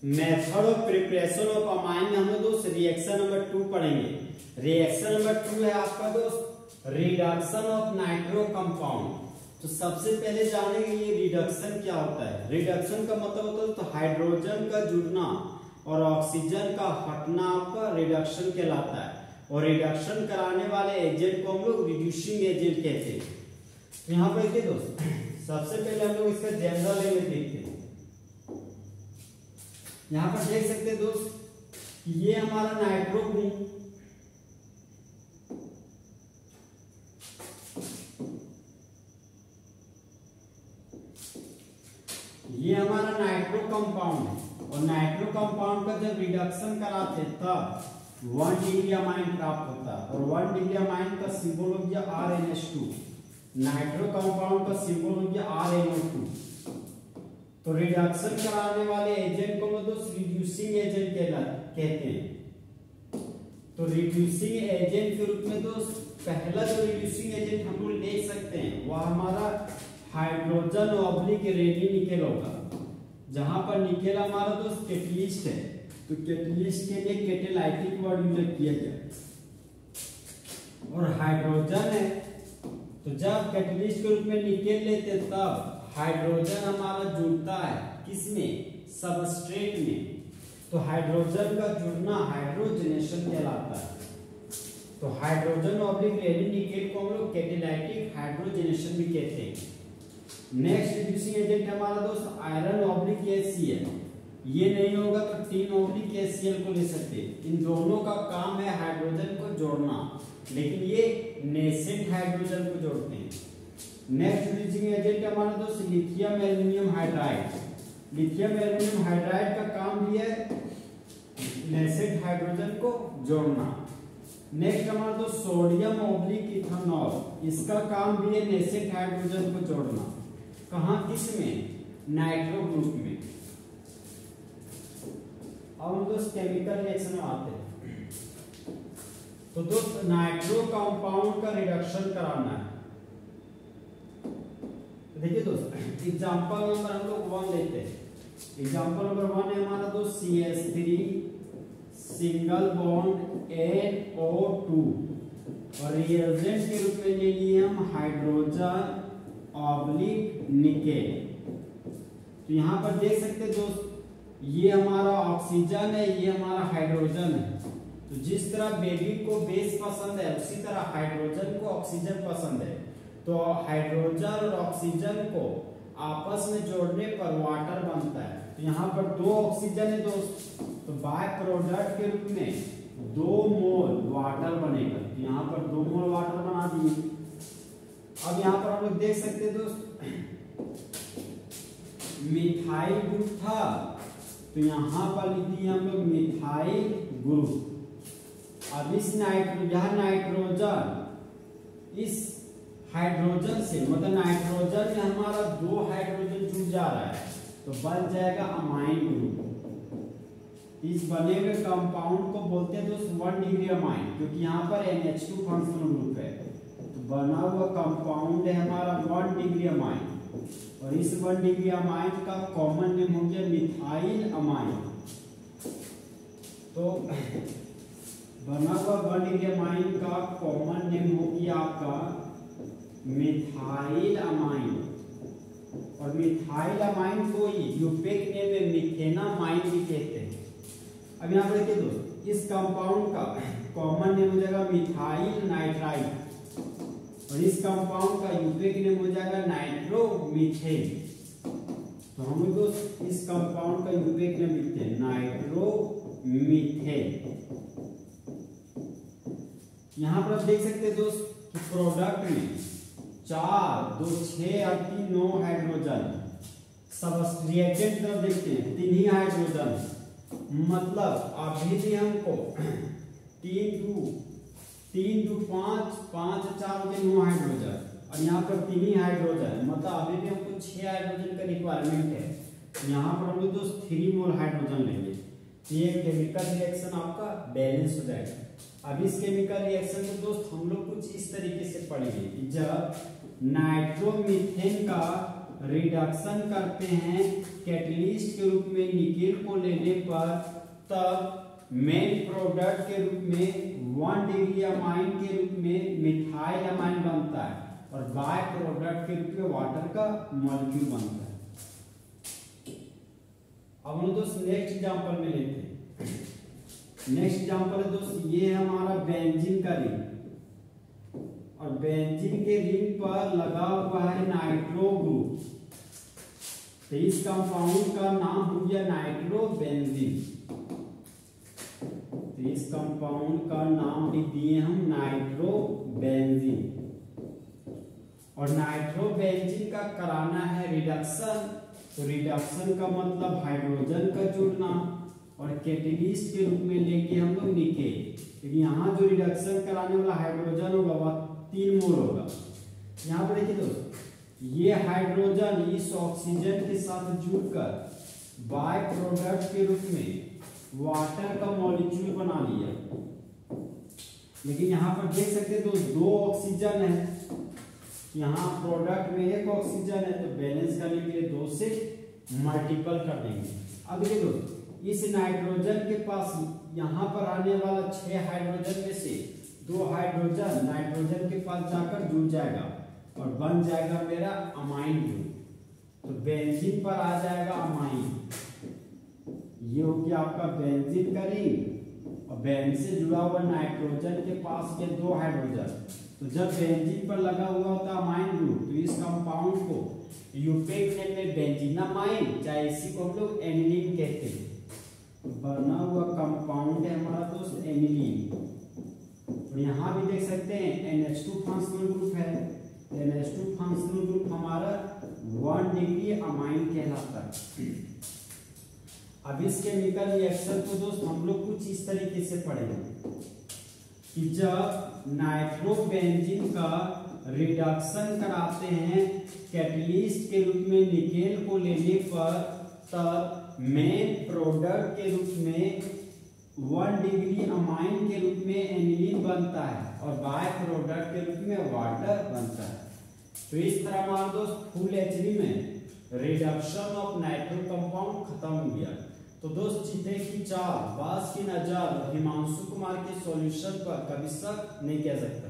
Method of preparation of amine में हम लोग दोस्त रिएक्शन नंबर 2 पढ़ेंगे। रिएक्शन नंबर 2 है आपका दोस्त रिडक्शन ऑफ नाइट्रो कंपाउंड। तो सबसे पहले जानेंगे ये रिडक्शन क्या होता है। रिडक्शन का मतलब होता है तो हाइड्रोजन का जुड़ना और ऑक्सीजन का हटना आपका रिडक्शन कहलाता है। और रिडक्शन कराने वाले एजेंट को हम लोग रिड्यूसिंग एजेंट कहते हैं। यहाँ पर देखिए दोस्त, सबसे पहले हम लोग इसका जनरल एलिमेंट देखते हैं। यहाँ पर देख सकते हैं दोस्त, ये हमारा नाइट्रो ग्रुप, ये हमारा नाइट्रो कंपाउंड है। और नाइट्रो कंपाउंड का जब रिडक्शन कराते तब 1 डिग्री अमाइन प्राप्त होता है। और 1 डिग्री अमाइन का सिंबल हो गया RNH2। नाइट्रो कंपाउंड का सिंबल हो गया RNO2। तो रिडक्शन कराने वाले एजेंट को दोस्त रिड्यूसिंग एजेंट कहते हैं। तो रिड्यूसिंग एजेंट के रूप में दोस्त पहला जो रिड्यूसिंग एजेंट हम लोग देख सकते हैं वह हमारा हाइड्रोजन ऑब्लिक रेडिनिकेल होगा। जहां पर निकेल हमारा दोस्त कैटलिस्ट है, तो कैटलिस्ट के लिए कैटालाइटिक वर्ड यूज किया जाए। और हाइड्रोजन है, तो जब कैटलिस्ट के रूप में निकेल लेते तब हाइड्रोजन हमारा जुड़ता है किसमें, सबस्ट्रेट में। तो हाइड्रोजन का जुड़ना हाइड्रोजनेशन कहलाता है। तो हाइड्रोजन ऑब्लिक रेडिनिकेल को हम लोग कैटालाइटिक हाइड्रोजनेशन भी कहते हैं। नेक्स्ट रिड्यूसिंग एजेंट हमारा दोस्त आयरन ऑब्लिक HCl। ये नहीं होगा तो टिन ऑब्लिक HCl को ले सकते हैं। इन दोनों का काम है हाइड्रोजन को जोड़ना, लेकिन ये नेसेंट हाइड्रोजन को जोड़ते हैं। नेक्स्ट रिड्यूसिंग एजेंट हमारा दोस्त lithium aluminium hydride. Lithium aluminium hydride का काम भी है नेसेंट हाइड्रोजन को जोड़ना। नेक्स्ट हमारा दोस्त सोडियम ऑब्लिक इथेनॉल। इसका काम भी है नेसेंट हाइड्रोजन को जोड़ना। कहाँ, किसमें, नाइट्रो ग्रुप में। अब हम दोस्त केमिकल रिएक्शन में आते हैं। तो दोस्त नाइट्रो कंपाउंड का रिडक्शन कराना है। देखिए दोस्त, एग्जांपल नंबर हम लोग 1 लेते हैं। एग्जांपल नंबर 1 है हमारा दोस्त CH3 सिंगल बॉन्ड NO2 और रिएजेंट के रूप में ले लिए हम हाइड्रोजन ऑब्लिक निकेल। तो यहाँ पर देख सकते हैं दोस्त, ये हमारा ऑक्सीजन है, ये हमारा हाइड्रोजन है। तो जिस तरह बेबी को बेस पसंद है उसी तरह हाइड्रोजन को ऑक्सीजन पसंद है। तो हाइड्रोजन और ऑक्सीजन को आपस में जोड़ने पर वाटर बनता है। तो यहाँ पर 2 ऑक्सीजन है दोस्त, तो बाय प्रोडक्ट के रूप में 2 मोल वाटर बनेगा। तो यहाँ पर 2 मोल वाटर बना दिए। अब यहाँ पर हम लोग देख सकते हैं दोस्त, मिथाइल ग्रुप था, तो यहाँ पर लिख दिए हम लोग मिथाइल ग्रुप। अब इस नाइट्रोजन इस हाइड्रोजन से, मतलब नाइट्रोजन में हमारा 2 हाइड्रोजन जुड़ जा रहा है, तो बन जाएगा अमाइन ग्रुप। इस बने हुए कंपाउंड को बोलते हैं दोस्त 1 डिग्री अमाइन, क्योंकि यहाँ पर NH2 फंक्शनल ग्रुप है। तो बना हुआ कंपाउंड है हमारा 1 डिग्री अमाइन। और इस 1 डिग्री अमाइन का कॉमन नेम हो गया मिथाइल अमाइन। तो बना हुआ 1 डिग्री अमाइन का कॉमन नेम हो गया आपका मिथाइल अमाइन। और मिथाइल अमाइन को यूपेक नेम में मिथेनामाइन भी कहते हैं। अब यहाँ पर देखिए दोस्त, इस कंपाउंड का कॉमन नेम हो जाएगा मिथाइल नाइट्राइड और इस कंपाउंड का यूपेक नेम हो जाएगा नाइट्रोमीथेन। तो हम लोग दोस्त इस कंपाउंड का यूपेक नेम लिखते हैं नाइट्रोमीथेन। यहाँ पर आप देख सकते हैं दोस्त कि प्रोडक्ट में 4, 2, 6 और 3, 9 हाइड्रोजन। सब रिएक्टेंट तरफ देखते हैं 3 ही हाइड्रोजन, मतलब अभी भी हमको 3 2 5 5 4 के 9 हाइड्रोजन और यहाँ पर 3 ही हाइड्रोजन, मतलब अभी भी हमको 6 हाइड्रोजन का रिक्वायरमेंट है। यहाँ पर हम लोग दोस्त 3 मोल हाइड्रोजन लेंगे, तो ये केमिकल रिएक्शन आपका बैलेंस हो जाएगा। अब इस केमिकल रिएक्शन को दोस्त हम लोग कुछ इस तरीके से पढ़ेंगे कि जब नाइट्रोमीथेन का रिडक्शन करते हैं कैटलिस्ट के रूप में निकेल को लेने पर, तब मेन प्रोडक्ट के रूप में 1 डिग्री अमाइन के रूप में मिथाइल अमाइन बनता है और बाय प्रोडक्ट के रूप में वाटर का मॉलिक्यूल बनता है। अब हम दोस्त नेक्स्ट एग्जांपल में लेते हैं। नेक्स्ट एग्जांपल है दोस्त, ये है हमारा बेंजीन का रिंग और बेंजीन के रिंग पर लगा हुआ है नाइट्रो ग्रुप, तो इस कंपाउंड का नाम हो गया नाइट्रोबेंजीन। तो इस कंपाउंड का नाम लिख दिए हम नाइट्रोबेंजीन। और नाइट्रोबेंजीन का कराना है रिडक्शन, तो रिडक्शन का मतलब हाइड्रोजन का जुड़ना और कैटेलिस्ट के रूप में लेंगे हम लोग निकेल। क्योंकि यहाँ जो रिडक्शन कराने वाला हाइड्रोजन होगा वह 3 मोल होगा। यहाँ पर देखिए दोस्तों, ये हाइड्रोजन इस ऑक्सीजन के साथ जुड़कर बाय प्रोडक्ट के रूप में वाटर का मॉलिक्यूल बना लिया। लेकिन यहाँ पर देख सकते हैं दोस्त 2 ऑक्सीजन है, यहाँ प्रोडक्ट में 1 ऑक्सीजन है, तो बैलेंस करने के लिए 2 से मल्टीपल कर देंगे। अब देखिए दोस्त, इस नाइट्रोजन के पास यहाँ पर आने वाला 6 हाइड्रोजन में से 2 हाइड्रोजन नाइट्रोजन के पास जाकर जुड़ जाएगा और बन जाएगा मेरा अमाइन ग्रुप। तो बेंजीन पर आ जाएगा अमाइन, ये हो गया आपका बेंजीन का रिंग और बेंजीन से जुड़ा हुआ नाइट्रोजन के पास ये 2 हाइड्रोजन। तो जब बेंजीन पर लगा हुआ होता है अमाइन ग्रुप, तो इस कंपाउंड को यूपेक नेम में बेंजीनामाइन, चाहे इसी को हम लोग एनिलीन कहते हैं। तो बना हुआ कंपाउंड है हमारा दोस्त एनिलीन। और यहाँ भी देख सकते हैं NH2 फंक्शनल ग्रुप है। NH2 फंक्शनल ग्रुप हमारा 1 डिग्री अमाइन कहलाता है। अब इस केमिकल रिएक्शन को दोस्त हम लोग कुछ इस तरीके से पढ़ेंगे कि जब नाइट्रोबेंजीन का रिडक्शन कराते हैं कैटलिस्ट के रूप में निकेल को लेने पर, तब मेन प्रोडक्ट के रूप में 1 डिग्री अमाइन के रूप में एनिलीन बनता है और बाय प्रोडक्ट के रूप में वाटर बनता है। तो इस तरह हमारा दोस्त फुल एचडी में रिडक्शन ऑफ नाइट्रो कंपाउंड खत्म हो गया। तो दोस्त चीते की चाल, बास की नजर, हिमांशु कुमार के सॉल्यूशन पर कभी शक नहीं कह सकता।